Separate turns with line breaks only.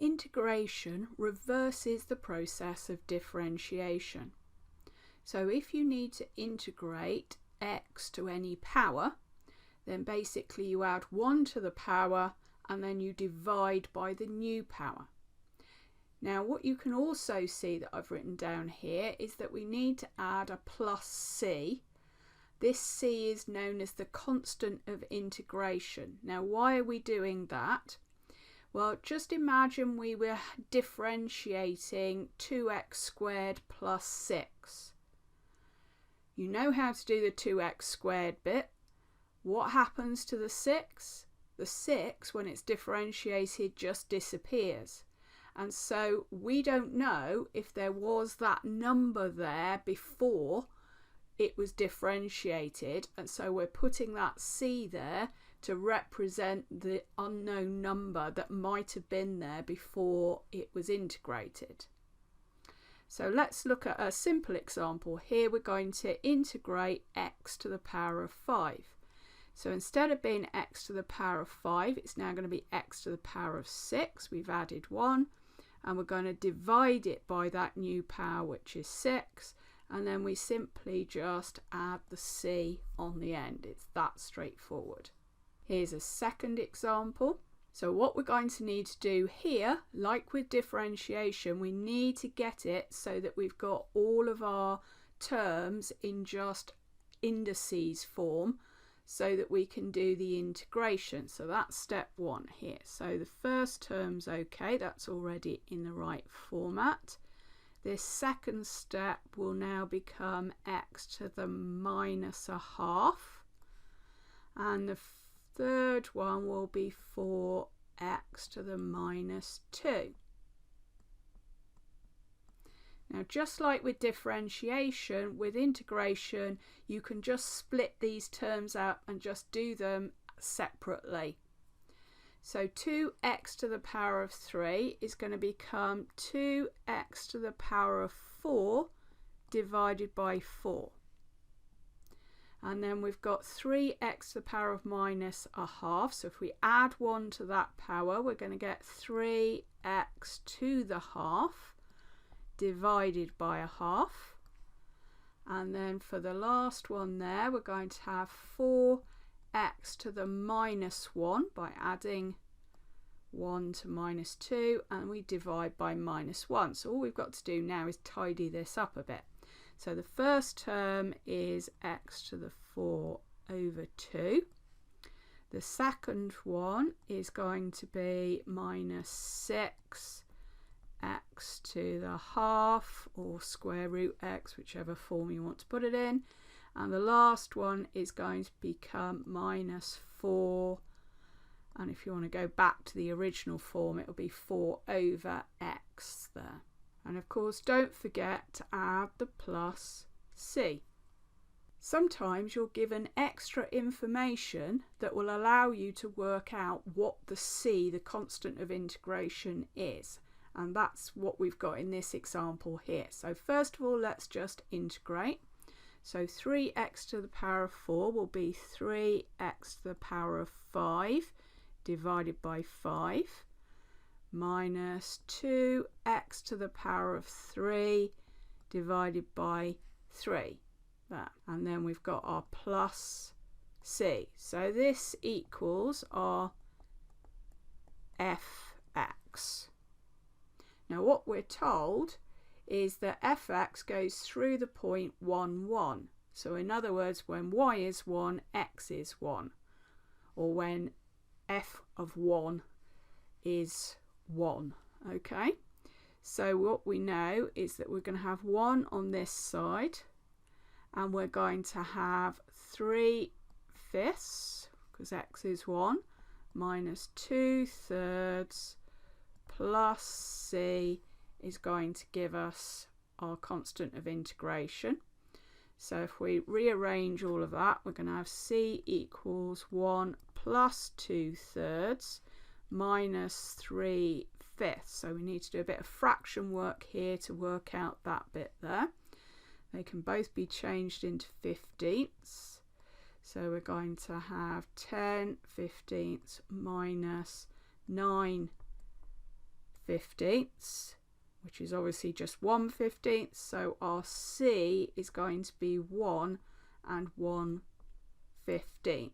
Integration reverses the process of differentiation. So if you need to integrate x to any power, then basically you add 1 to the power and then you divide by the new power. Now what you can also see that I've written down here is that we need to add a plus c. This c is known as the constant of integration. Now why are we doing that? Well, just imagine we were differentiating 2x squared plus 6. You know how to do the 2x squared bit. What happens to the 6? The 6, when it's differentiated, just disappears. And so we don't know if there was that number there before it was differentiated. And so we're putting that c there to represent the unknown number that might have been there before it was integrated. So let's look at a simple example. Here we're going to integrate x to the power of 5. So instead of being x to the power of 5, it's now going to be x to the power of 6. We've added 1 and we're going to divide it by that new power, which is 6. And then we simply just add the c on the end. It's that straightforward. Here's a second example. So what we're going to need to do here, like with differentiation, we need to get it so that we've got all of our terms in just indices form so that we can do the integration. So that's step 1 here. So the first term's okay, that's already in the right format. This second step will now become x to the minus a half, and the third one will be 4x to the minus 2. Now just like with differentiation, with integration you can just split these terms out and just do them separately. So 2x to the power of 3 is going to become 2x to the power of 4 divided by 4. And then we've got 3x to the power of minus a half. So if we add 1 to that power, we're going to get 3x to the half divided by a half. And then for the last one there, we're going to have 4x to the minus 1 by adding 1 to minus 2, and we divide by minus 1. So all we've got to do now is tidy this up a bit. So the first term is x to the 4 over 2. The second one is going to be minus 6 x to the half, or square root x, whichever form you want to put it in. And the last one is going to become minus 4. And if you want to go back to the original form, it will be 4 over x there. And of course, don't forget to add the plus c. Sometimes you're given extra information that will allow you to work out what the c, the constant of integration, is. And that's what we've got in this example here. So first of all, let's just integrate. So 3x to the power of 4 will be 3x to the power of 5 divided by 5. Minus 2x to the power of 3 divided by 3. That. And then we've got our plus c. So this equals our fx. Now what we're told is that fx goes through the point 1, 1. So in other words, when y is 1, x is 1. Or when f of 1 is 1. Okay, so what we know is that we're going to have 1 on this side, and we're going to have 3/5, because x is 1, minus 2/3 plus c is going to give us our constant of integration. So if we rearrange all of that, we're going to have c equals 1 plus 2/3 minus 3/5. So we need to do a bit of fraction work here to work out that bit there. They can both be changed into 15ths. So we're going to have 10/15 minus 9/15 15ths, which is obviously just 1/15. So our C is going to be 1 and 1/15.